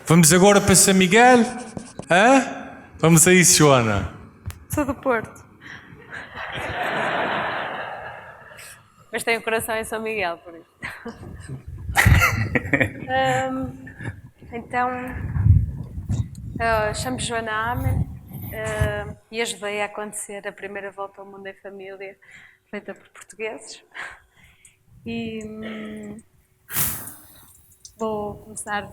Vamos agora para São Miguel? Hã? Vamos a isso, Joana. Sou do Porto. Mas tenho o coração em São Miguel, por isso. Então, chamo-me Joana Amen e ajudei a acontecer a primeira volta ao mundo em família, feita por portugueses. E vou começar...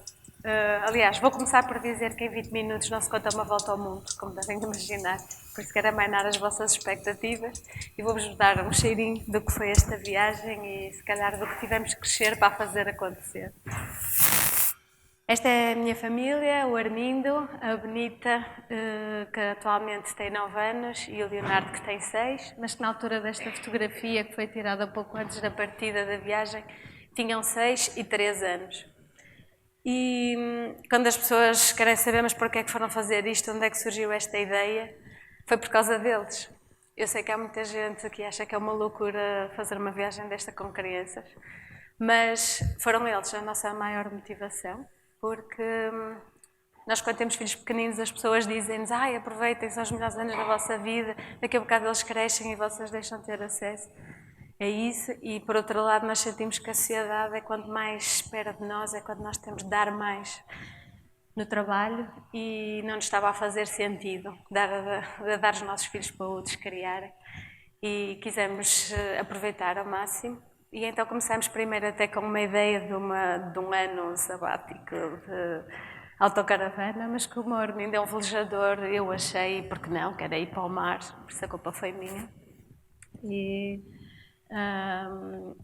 aliás, vou começar por dizer que em 20 minutos não se conta uma volta ao mundo, como devem imaginar. Por isso quero amainar as vossas expectativas e vou-vos dar um cheirinho do que foi esta viagem e se calhar do que tivemos que crescer para a fazer acontecer. Esta é a minha família, o Armindo, a Benita, que atualmente tem 9 anos, e o Leonardo, que tem 6, mas que na altura desta fotografia, que foi tirada pouco antes da partida da viagem, tinham 6 e 3 anos. E quando as pessoas querem saber, mas porquê é que foram fazer isto, onde é que surgiu esta ideia, foi por causa deles. Eu sei que há muita gente que acha que é uma loucura fazer uma viagem desta com crianças, mas foram eles a nossa maior motivação, porque nós quando temos filhos pequeninos as pessoas dizem-nos aproveitem, são os melhores anos da vossa vida, daqui a bocado eles crescem e vocês deixam de ter acesso. É isso, e por outro lado nós sentimos que a sociedade é quando mais espera de nós, é quando nós temos de dar mais no trabalho e não nos estava a fazer sentido dar os nossos filhos para outros criarem e quisemos aproveitar ao máximo. E então começámos primeiro até com uma ideia de um ano sabático de autocaravana, mas como o Armindo é um velejador, eu achei, porque não, que era ir para o mar, por isso a culpa foi minha.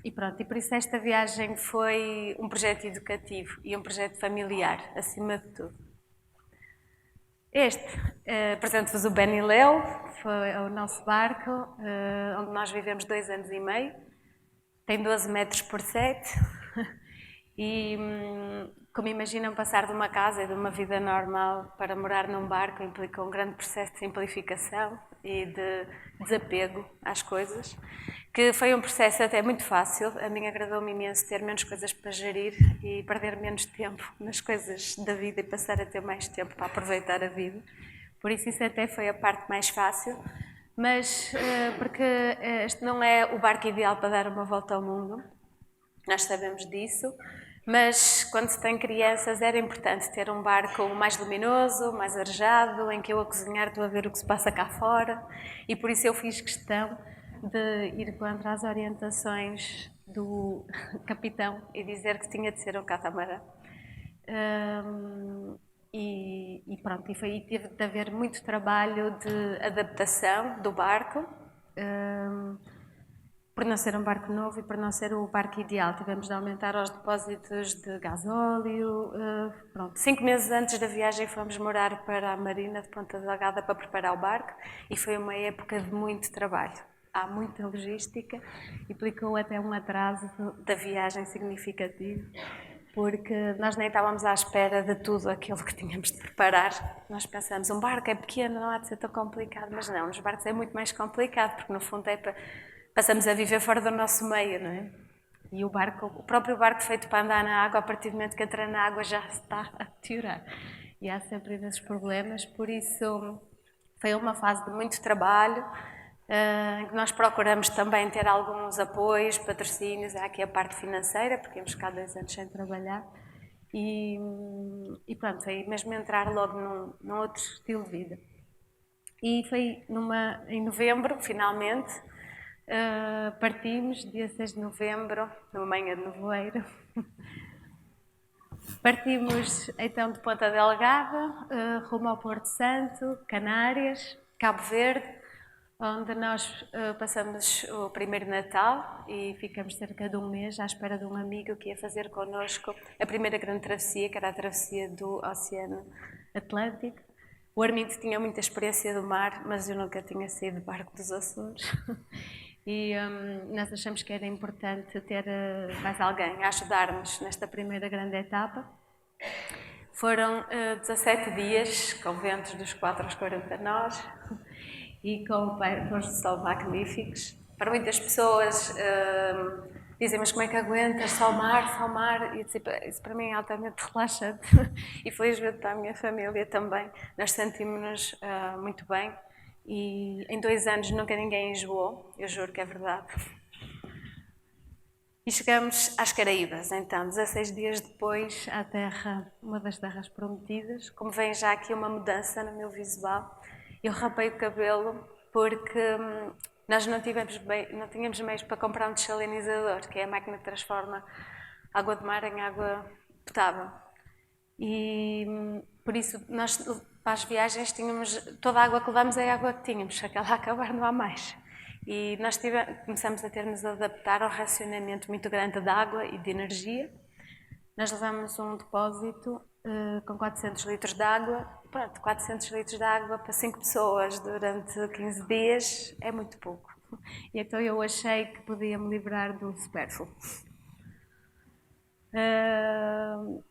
E pronto, e por isso esta viagem foi um projeto educativo e um projeto familiar, acima de tudo. Apresento-vos o Benileu, foi o nosso barco, onde nós vivemos 2 anos e meio, tem 12 metros por 7 e como imaginam, passar de uma casa e de uma vida normal para morar num barco implica um grande processo de simplificação e de desapego às coisas, que foi um processo até muito fácil. A mim agradou-me imenso ter menos coisas para gerir e perder menos tempo nas coisas da vida e passar a ter mais tempo para aproveitar a vida. Por isso até foi a parte mais fácil, mas porque este não é o barco ideal para dar uma volta ao mundo, nós sabemos disso. Mas quando se tem crianças era importante ter um barco mais luminoso, mais arejado, em que eu a cozinhar estou a ver o que se passa cá fora e por isso eu fiz questão de ir contra as orientações do capitão e dizer que tinha de ser um catamarã. E pronto, e teve de haver muito trabalho de adaptação do barco. Por não ser um barco novo e por não ser o barco ideal, tivemos de aumentar os depósitos de gasóleo. 5 meses antes da viagem fomos morar para a Marina de Ponta Delgada para preparar o barco e foi uma época de muito trabalho. Há muita logística, implicou até um atraso da viagem significativo, porque nós nem estávamos à espera de tudo aquilo que tínhamos de preparar. Nós pensamos, um barco é pequeno, não há de ser tão complicado, mas não, nos barcos é muito mais complicado, porque no fundo passamos a viver fora do nosso meio, não é? E o próprio barco feito para andar na água, a partir do momento que entra na água já está a deteriorar. E há sempre esses problemas, por isso foi uma fase de muito trabalho, em que nós procuramos também ter alguns apoios, patrocínios, há aqui a parte financeira, porque íamos ficar 2 anos sem trabalhar. E pronto, foi mesmo entrar logo num outro estilo de vida. E foi em novembro, finalmente, partimos, dia 6 de novembro, numa manhã de nevoeiro. Partimos então de Ponta Delgada, rumo ao Porto Santo, Canárias, Cabo Verde, onde nós passamos o primeiro Natal e ficamos cerca de 1 mês à espera de um amigo que ia fazer connosco a primeira grande travessia, que era a travessia do Oceano Atlântico. O Armindo tinha muita experiência do mar, mas eu nunca tinha saído de barco dos Açores. E nós achamos que era importante ter mais alguém a ajudar-nos nesta primeira grande etapa. Foram 17 dias com ventos dos 4 aos 40 nós e com pôr de sol magníficos. Para muitas pessoas dizem, mas como é que aguentas? Só mar, só mar. E tipo, isso para mim é altamente relaxante. E felizmente para a minha família também. Nós sentimos-nos muito bem. E em 2 anos nunca ninguém enjoou, eu juro que é verdade. E chegamos às Caraíbas, então, 16 dias depois, à terra, uma das terras prometidas. Como vem já aqui uma mudança no meu visual, eu rapei o cabelo porque nós não tínhamos meios para comprar um desalinizador, que é a máquina que transforma água de mar em água potável. E por isso, nós para as viagens tínhamos, toda a água que levamos é a água que tínhamos, se aquela acabar não há mais. E nós começamos a ter-nos a adaptar ao racionamento muito grande de água e de energia. Nós levamos um depósito com 400 litros de água. Pronto, 400 litros de água para 5 pessoas durante 15 dias é muito pouco. E então eu achei que podia me livrar do supérfluo.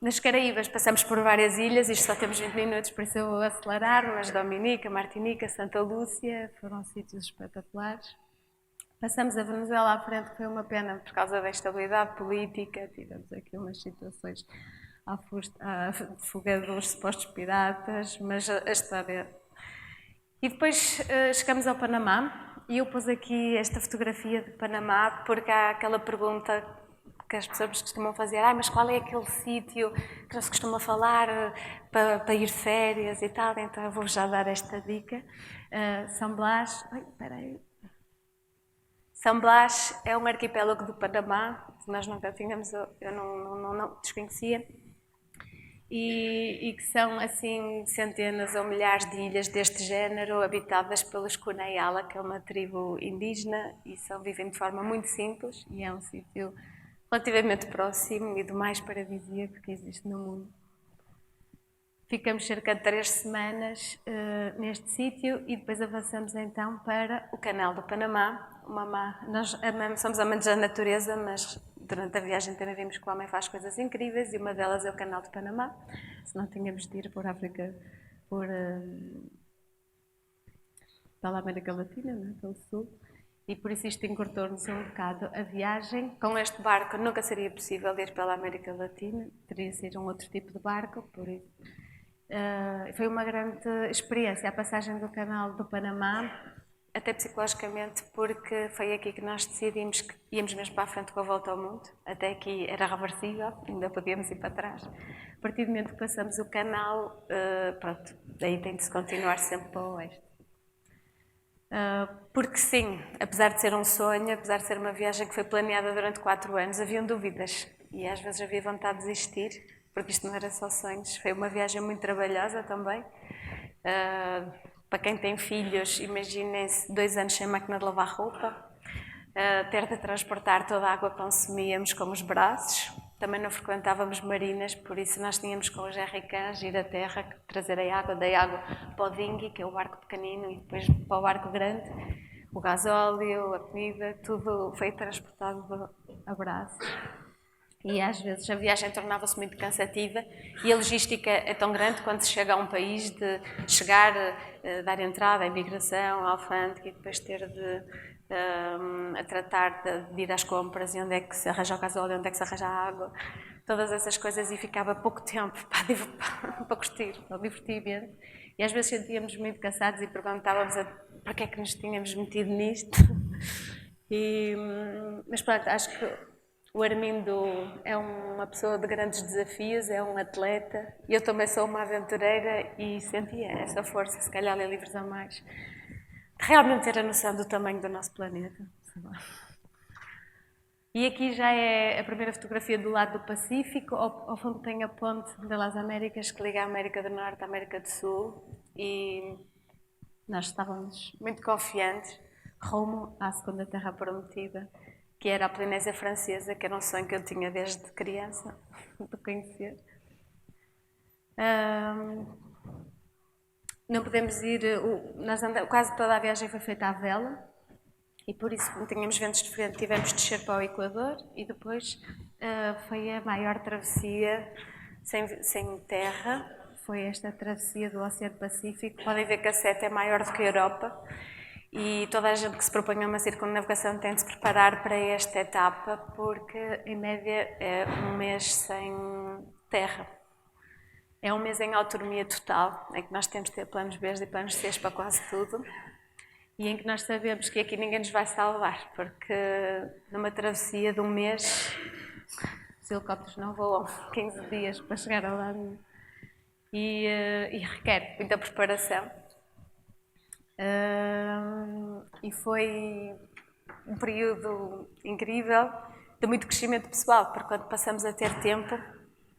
Nas Caraíbas passamos por várias ilhas, isto só temos 20 minutos, por isso eu vou acelerar, mas Dominica, Martinica, Santa Lúcia, foram sítios espetaculares. Passamos a Venezuela à frente, que foi uma pena por causa da instabilidade política, tivemos aqui umas situações de fuga dos supostos piratas, mas a história... E depois chegamos ao Panamá, e eu pus aqui esta fotografia de Panamá, porque há aquela pergunta que as pessoas costumam fazer, mas qual é aquele sítio que não se costuma falar para ir de férias e tal, então eu vou já dar esta dica. São Blas, São Blas é um arquipélago do Panamá, que nós nunca tínhamos, eu não desconhecia, e que são assim centenas ou milhares de ilhas deste género habitadas pelos Kunayala, que é uma tribo indígena, e vivem de forma muito simples, e é um sítio relativamente próximo e do mais paradisíaco que existe no mundo. Ficamos cerca de 3 semanas neste sítio e depois avançamos então para o Canal do Panamá. Nós somos amantes da natureza, mas durante a viagem também vimos que o homem faz coisas incríveis e uma delas é o Canal do Panamá. Se não tínhamos de ir por África, pela América Latina, né, pelo Sul. E por isso isto encurtou-nos um bocado a viagem. Com este barco nunca seria possível ir pela América Latina, teria sido um outro tipo de barco, por isso. Foi uma grande experiência a passagem do Canal do Panamá, até psicologicamente, porque foi aqui que nós decidimos que íamos mesmo para a frente com a volta ao mundo. Até aqui era reversível, ainda podíamos ir para trás. A partir do momento que passamos o canal, pronto, daí tem de se continuar sempre para o oeste. Porque sim, apesar de ser um sonho, apesar de ser uma viagem que foi planeada durante 4 anos, haviam dúvidas e às vezes havia vontade de desistir, porque isto não era só sonhos, foi uma viagem muito trabalhosa também. Para quem tem filhos, imaginem-se 2 anos sem máquina de lavar roupa, ter de transportar toda a água que consumíamos com os braços. Também não frequentávamos marinas, por isso nós tínhamos com os jerrycans ir à terra, trazer a água, da água para o dinghy, que é o barco pequenino, e depois para o barco grande, o gasóleo, a comida, tudo foi transportado a braços. E às vezes a viagem tornava-se muito cansativa e a logística é tão grande quando se chega a um país de chegar, dar entrada à imigração, à alfândega e depois ter a tratar de ir às compras e onde é que se arranja o gasóleo, onde é que se arranja a água, todas essas coisas, e ficava pouco tempo para curtir, para o divertimento. E às vezes sentíamos muito cansados e perguntávamos para que é que nos tínhamos metido nisto. Mas pronto, acho que o Armindo é uma pessoa de grandes desafios, é um atleta, e eu também sou uma aventureira e sentia essa força, se calhar ler livros a mais, de realmente ter a noção do tamanho do nosso planeta. E aqui já é a primeira fotografia do lado do Pacífico, ao fundo tem a ponte das Américas que liga a América do Norte à América do Sul, e nós estávamos muito confiantes rumo à segunda terra prometida, que era a Polinésia Francesa, que era um sonho que eu tinha desde criança, de conhecer. Não podemos ir, quase toda a viagem foi feita à vela, e por isso, como tínhamos ventos de frente, tivemos de descer para o Equador, e depois foi a maior travessia sem terra, foi esta travessia do Oceano Pacífico. Podem ver que a seta é maior do que a Europa, E toda a gente que se propõe a uma circunnavegação tem de se preparar para esta etapa, porque em média é um mês sem terra. É um mês em autonomia total, em que nós temos de ter planos B e planos C para quase tudo, e em que nós sabemos que aqui ninguém nos vai salvar, porque numa travessia de um mês os helicópteros não voam 15 dias para chegar a lá e requer muita preparação. E foi um período incrível de muito crescimento pessoal, porque quando passamos a ter tempo,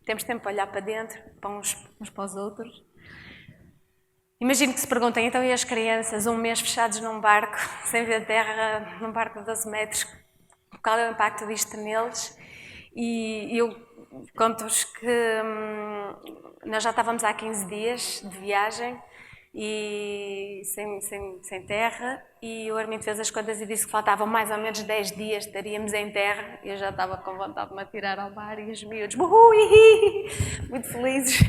temos tempo para olhar para dentro, para uns para os outros. Imagino que se perguntem, então e as crianças, um mês fechados num barco, sem ver terra, num barco de 12 metros, qual é o impacto disto neles? E eu conto-vos que nós já estávamos há 15 dias de viagem e sem terra, e o Armindo fez as contas e disse que faltavam mais ou menos 10 dias, estaríamos em terra. Eu já estava com vontade de me atirar ao mar e os miúdos, muito felizes,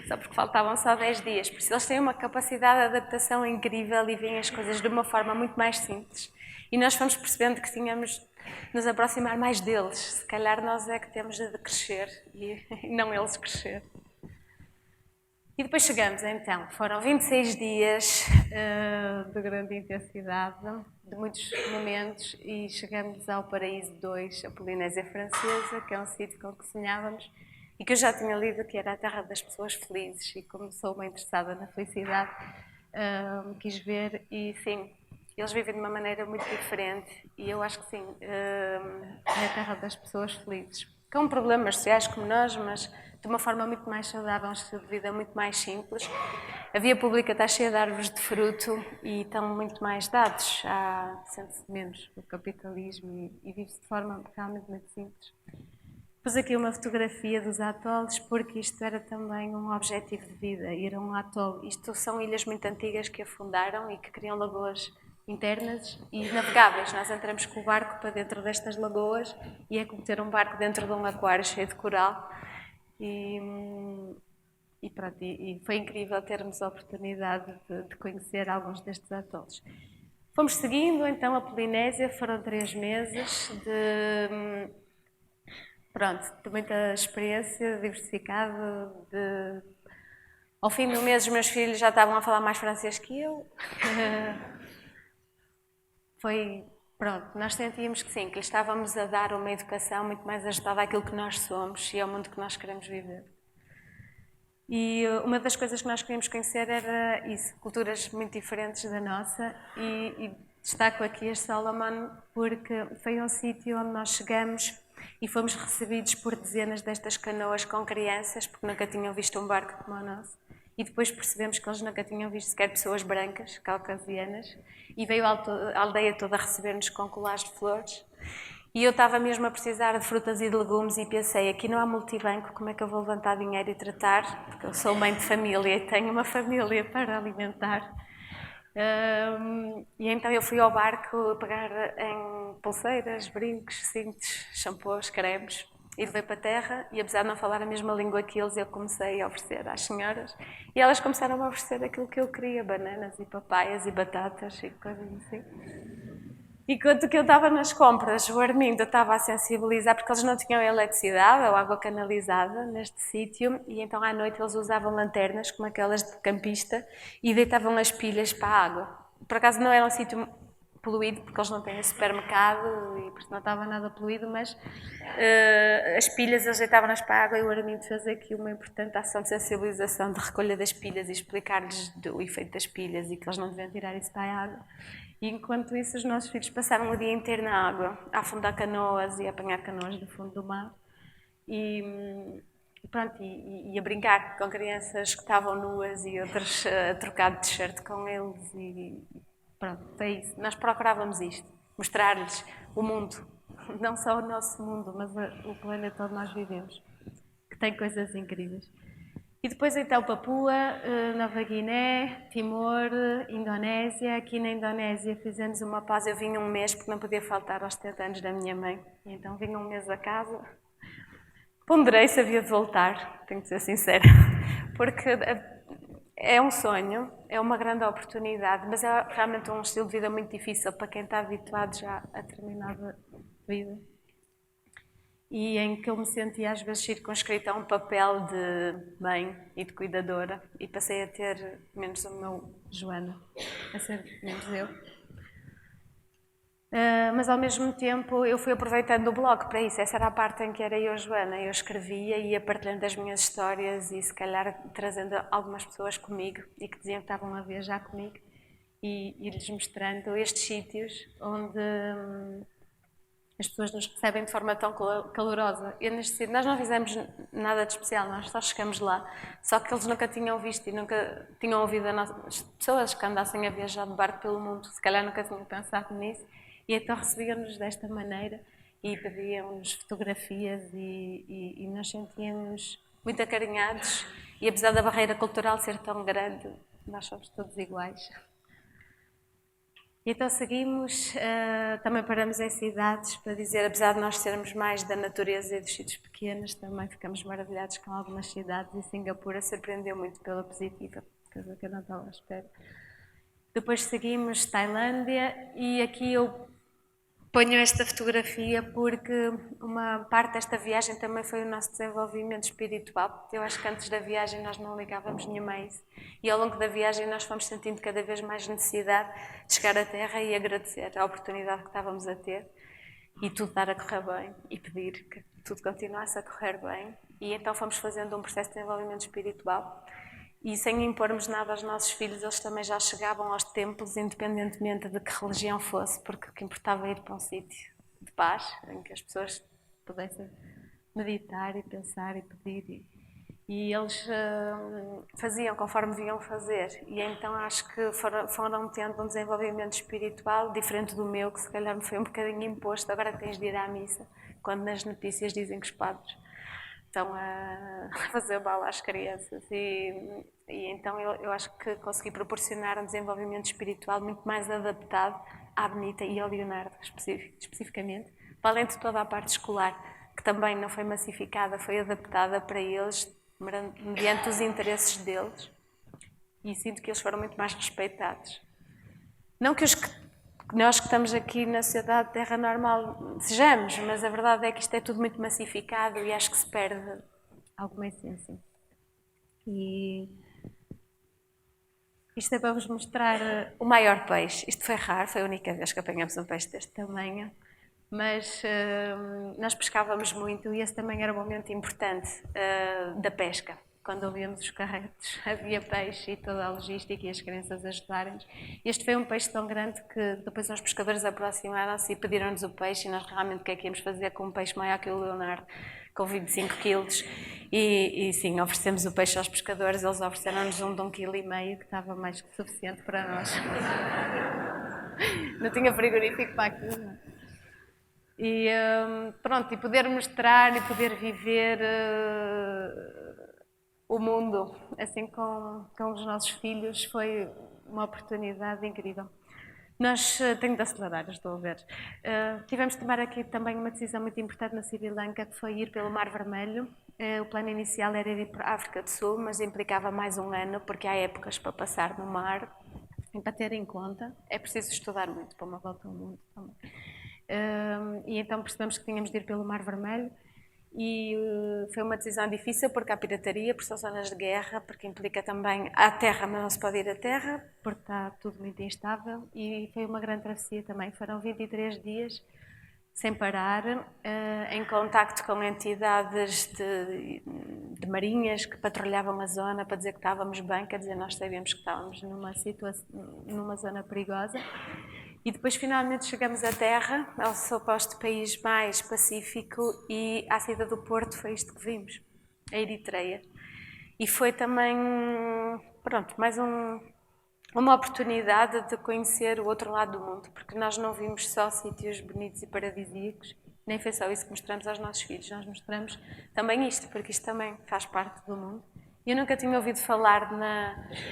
só porque faltavam só 10 dias. Por isso eles têm uma capacidade de adaptação incrível e veem as coisas de uma forma muito mais simples. E nós fomos percebendo que tínhamos de nos aproximar mais deles. Se calhar nós é que temos de crescer e não eles crescer. E depois chegamos, então, foram 26 dias de grande intensidade, de muitos momentos, e chegamos ao Paraíso 2, a Polinésia Francesa, que é um sítio com que sonhávamos e que eu já tinha lido que era a terra das pessoas felizes, e como sou bem interessada na felicidade, quis ver, e sim, eles vivem de uma maneira muito diferente, e eu acho que sim, é a terra das pessoas felizes, com problemas sociais como nós, mas de uma forma muito mais saudável, um estilo de vida muito mais simples. A via pública está cheia de árvores de fruto e estão muito mais dados, sente-se menos o capitalismo e vive-se de forma realmente muito simples. Pus aqui uma fotografia dos atolos porque isto era também um objetivo de vida, ir a um atol. Isto são ilhas muito antigas que afundaram e que criam lagoas internas e navegáveis. Nós entramos com o barco para dentro destas lagoas e é como ter um barco dentro de um aquário cheio de coral. E pronto, e foi incrível termos a oportunidade de conhecer alguns destes atolos. Fomos seguindo então a Polinésia, foram 3 meses de muita experiência diversificada. Ao fim do mês os meus filhos já estavam a falar mais francês que eu. Nós sentíamos que sim, que lhes estávamos a dar uma educação muito mais ajustada àquilo que nós somos e ao mundo que nós queremos viver. E uma das coisas que nós queríamos conhecer era isso, culturas muito diferentes da nossa, e destaco aqui este Solomon porque foi um sítio onde nós chegamos e fomos recebidos por dezenas destas canoas com crianças, porque nunca tinham visto um barco como o nosso. E depois percebemos que eles nunca tinham visto sequer pessoas brancas, caucasianas, e veio a aldeia toda a receber-nos com colares de flores. E eu estava mesmo a precisar de frutas e de legumes e pensei, aqui não há multibanco, como é que eu vou levantar dinheiro e tratar? Porque eu sou mãe de família e tenho uma família para alimentar. E então eu fui ao barco pegar em pulseiras, brincos, cintos, shampoos, cremes, e levei para a terra, e apesar de não falar a mesma língua que eles, eu comecei a oferecer às senhoras, e elas começaram a oferecer aquilo que eu queria, bananas e papaias e batatas e coisas assim. E enquanto que eu estava nas compras, o Armindo estava a sensibilizar, porque eles não tinham eletricidade ou água canalizada neste sítio, e então à noite eles usavam lanternas, como aquelas de campista, e deitavam as pilhas para a água. Por acaso não era um sítio poluído, porque eles não têm supermercado e por isso não estava nada poluído, mas as pilhas eles deitavam-nas para a água, e o Armindo fez aqui uma importante ação de sensibilização, de recolha das pilhas e explicar-lhes o efeito das pilhas e que eles não deviam tirar isso para a água. E enquanto isso os nossos filhos passaram o dia inteiro na água, a afundar canoas e a apanhar canoas do fundo do mar e a brincar com crianças que estavam nuas e outras a trocar de t-shirt com eles e pronto, é isso. Nós procurávamos isto, mostrar-lhes o mundo, não só o nosso mundo, mas o planeta onde nós vivemos, que tem coisas incríveis. E depois então Papua, Nova Guiné, Timor, Indonésia. Aqui na Indonésia fizemos uma pausa, eu vim um mês porque não podia faltar aos 70 anos da minha mãe. E então vim um mês a casa. Ponderei se havia de voltar, tenho de ser sincera, porque é um sonho, é uma grande oportunidade, mas é realmente um estilo de vida muito difícil para quem está habituado já a determinada vida. E em que eu me sentia às vezes circunscrita a um papel de mãe e de cuidadora e passei a ter menos o meu Joana, a ser menos eu. Mas ao mesmo tempo eu fui aproveitando o blog para isso. Essa era a parte em que era eu, Joana. Eu escrevia e ia partilhando as minhas histórias e se calhar trazendo algumas pessoas comigo e que diziam que estavam a viajar comigo e lhes mostrando estes sítios onde as pessoas nos recebem de forma tão calorosa. E neste sítio, nós não fizemos nada de especial, nós só chegamos lá. Só que eles nunca tinham visto e nunca tinham ouvido as pessoas que andassem a viajar de barco pelo mundo, se calhar nunca tinham pensado nisso. E então recebiam-nos desta maneira e pediam-nos fotografias e nós sentíamos muito acarinhados. E apesar da barreira cultural ser tão grande, nós somos todos iguais. E então seguimos, também paramos em cidades para dizer, apesar de nós sermos mais da natureza e dos sítios pequenos, também ficamos maravilhados com algumas cidades e Singapura surpreendeu muito pela positiva, coisa que eu não estava à espera. Depois seguimos Tailândia e aqui eu ponho esta fotografia porque uma parte desta viagem também foi o nosso desenvolvimento espiritual. Eu acho que antes da viagem nós não ligávamos nenhuma a isso. E ao longo da viagem nós fomos sentindo cada vez mais necessidade de chegar à Terra e agradecer a oportunidade que estávamos a ter e tudo dar a correr bem e pedir que tudo continuasse a correr bem. E então fomos fazendo um processo de desenvolvimento espiritual. E sem impormos nada aos nossos filhos, eles também já chegavam aos templos, independentemente de que religião fosse, porque o que importava é ir para um sítio de paz, em que as pessoas pudessem meditar e pensar e pedir. E eles faziam conforme vinham fazer. E então acho que foram tendo um desenvolvimento espiritual diferente do meu, que se calhar me foi um bocadinho imposto. Agora tens de ir à missa, quando nas notícias dizem que os padres estão a fazer mal às crianças e então eu acho que consegui proporcionar um desenvolvimento espiritual muito mais adaptado à Benita e ao Leonardo especificamente, para além de toda a parte escolar, que também não foi massificada, foi adaptada para eles mediante os interesses deles e sinto que eles foram muito mais respeitados. Não que nós que estamos aqui na sociedade de terra normal sejamos, mas a verdade é que isto é tudo muito massificado e acho que se perde alguma essência. E isto é para vos mostrar o maior peixe. Isto foi raro, foi a única vez que apanhamos um peixe deste tamanho, mas nós pescávamos muito e esse também era um momento importante da pesca. Quando ouvíamos os carretos, havia peixe e toda a logística e as crianças ajudarem-nos. Este foi um peixe tão grande que depois os pescadores aproximaram-se e pediram-nos o peixe e nós realmente o que é que íamos fazer com um peixe maior que o Leonardo, com 25 quilos. E sim, oferecemos o peixe aos pescadores, eles ofereceram-nos um de 1,5 kg que estava mais que suficiente para nós. Não tinha frigorífico para aquilo. E pronto, e poder mostrar e poder viver o mundo assim com os nossos filhos foi uma oportunidade incrível. Nós, tenho de acelerar, estou a ver. Tivemos de tomar aqui também uma decisão muito importante na Sri Lanka, que foi ir pelo Mar Vermelho. O plano inicial era ir para a África do Sul, mas implicava mais um ano, porque há épocas para passar no mar. E para ter em conta, é preciso estudar muito para uma volta ao mundo também. E então percebemos que tínhamos de ir pelo Mar Vermelho. E foi uma decisão difícil porque há pirataria, porque são zonas de guerra, porque implica também a terra, mas não se pode ir à terra, porque está tudo muito instável. E foi uma grande travessia também. Foram 23 dias sem parar, em contacto com entidades de marinhas que patrulhavam a zona para dizer que estávamos bem, quer dizer, nós sabíamos que estávamos numa zona perigosa. E depois finalmente chegamos à terra, ao suposto país mais pacífico, e à saída do Porto foi isto que vimos, a Eritreia. E foi também, pronto, mais uma oportunidade de conhecer o outro lado do mundo, porque nós não vimos só sítios bonitos e paradisíacos, nem foi só isso que mostramos aos nossos filhos, nós mostramos também isto, porque isto também faz parte do mundo. Eu nunca tinha ouvido falar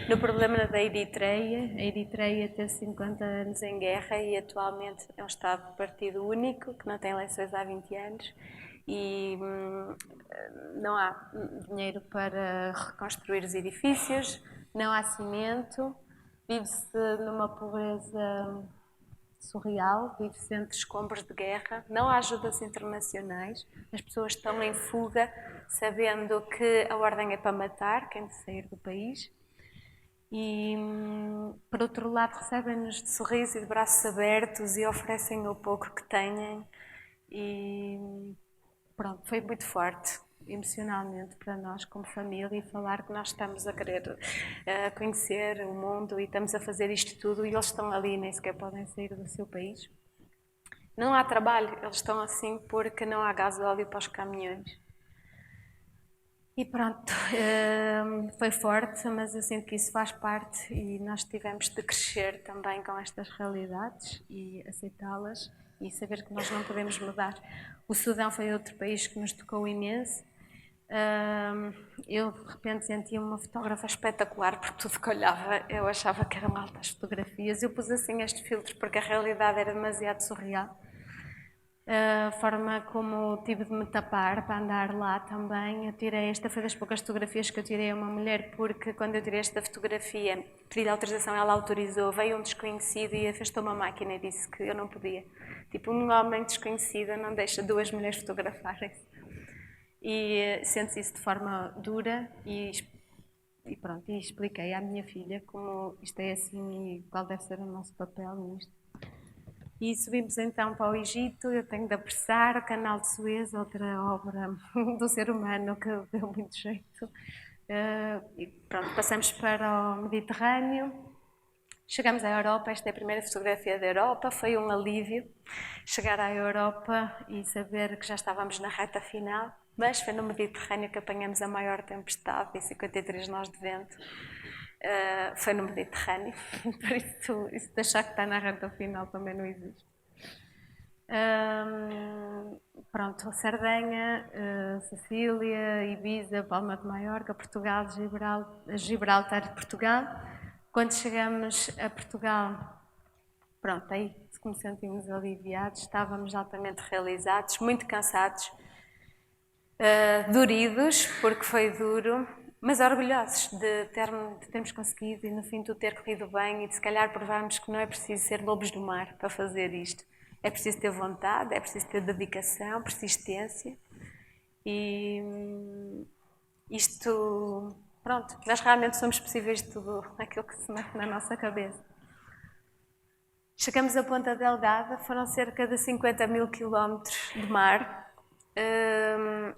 no problema da Eritreia. A Eritreia teve 50 anos em guerra e atualmente é um Estado de partido único, que não tem eleições há 20 anos. e não há dinheiro para reconstruir os edifícios, não há cimento, vive-se numa pobreza surreal, vive-se entre escombros de guerra, não há ajudas internacionais, as pessoas estão em fuga sabendo que a ordem é para matar quem sair do país. E, por outro lado, recebem-nos de sorriso e de braços abertos e oferecem o pouco que têm. E pronto, foi muito forte emocionalmente para nós como família e falar que nós estamos a querer conhecer o mundo e estamos a fazer isto tudo e eles estão ali e nem sequer podem sair do seu país. Não há trabalho, eles estão assim porque não há gasóleo para os caminhões. E pronto, foi forte, mas eu sinto que isso faz parte e nós tivemos de crescer também com estas realidades e aceitá-las e saber que nós não podemos mudar. O Sudão foi outro país que nos tocou imenso. Eu de repente sentia uma fotógrafa espetacular porque tudo que olhava eu achava que eram altas fotografias. Eu pus assim este filtro porque a realidade era demasiado surreal. A forma como tive de me tapar para andar lá também. Eu tirei, esta foi das poucas fotografias que eu tirei a uma mulher, porque quando eu tirei esta fotografia, pedi autorização, ela autorizou, veio um desconhecido e afastou uma máquina e disse que eu não podia. Tipo, um homem desconhecido não deixa duas mulheres fotografarem-se. E sente-se isso de forma dura e pronto, e expliquei à minha filha como isto é assim e qual deve ser o nosso papel nisto. E subimos então para o Egito, eu tenho de apressar, o Canal de Suez, outra obra do ser humano que deu muito jeito. E pronto, passamos para o Mediterrâneo, chegamos à Europa, esta é a primeira fotografia da Europa, foi um alívio chegar à Europa e saber que já estávamos na reta final, mas foi no Mediterrâneo que apanhamos a maior tempestade e 53 nós de vento. Foi no Mediterrâneo, por isso de achar que está na reta final também não existe. Pronto, Sardenha, Sicília, Ibiza, Palma de Maiorca, Portugal, Gibraltar de Portugal. Quando chegamos a Portugal, pronto, aí como sentimos aliviados, estávamos altamente realizados, muito cansados, doridos, porque foi duro, mas orgulhosos de termos conseguido e no fim tudo ter corrido bem e de se calhar provarmos que não é preciso ser lobos do mar para fazer isto. É preciso ter vontade, é preciso ter dedicação, persistência e isto, pronto, nós realmente somos possíveis de tudo aquilo que se mete na nossa cabeça. Chegamos a Ponta Delgada, foram cerca de 50 mil quilómetros de mar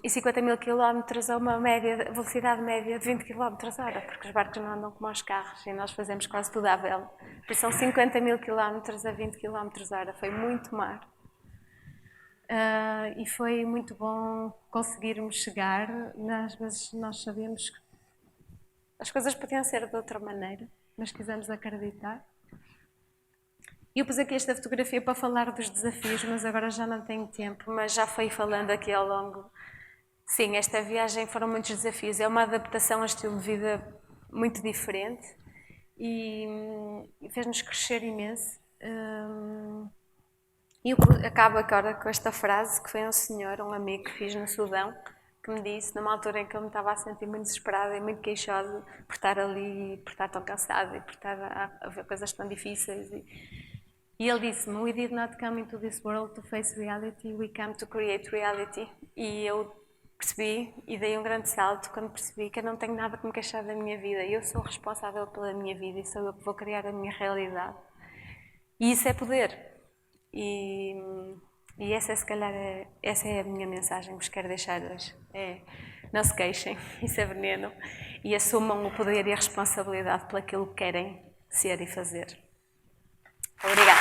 e 50 mil quilómetros a uma velocidade média de 20 km/h, porque os barcos não andam como os carros e nós fazemos quase tudo à vela. Por isso são 50 mil quilómetros a 20 km/h, foi muito mar. E foi muito bom conseguirmos chegar, às vezes nós sabemos que as coisas podiam ser de outra maneira, mas quisemos acreditar. Eu pus aqui esta fotografia para falar dos desafios, mas agora já não tenho tempo, mas já fui falando aqui ao longo. Sim, esta viagem foram muitos desafios, é uma adaptação a um estilo de vida muito diferente e fez-nos crescer imenso. E eu acabo agora com esta frase que foi um senhor, um amigo que fiz no Sudão, que me disse, numa altura em que eu me estava a sentir muito desesperada e muito queixosa por estar ali, por estar tão cansada e por estar a ver coisas tão difíceis. E ele disse-me, we did not come into this world to face reality, we come to create reality. E eu percebi e dei um grande salto quando percebi que eu não tenho nada que me queixar da minha vida. Eu sou responsável pela minha vida e sou eu que vou criar a minha realidade. E isso é poder. E essa, se calhar, essa é a minha mensagem que vos quero deixar hoje. Não se queixem, isso é veneno. E assumam o poder e a responsabilidade por aquilo que querem ser e fazer. Obrigada.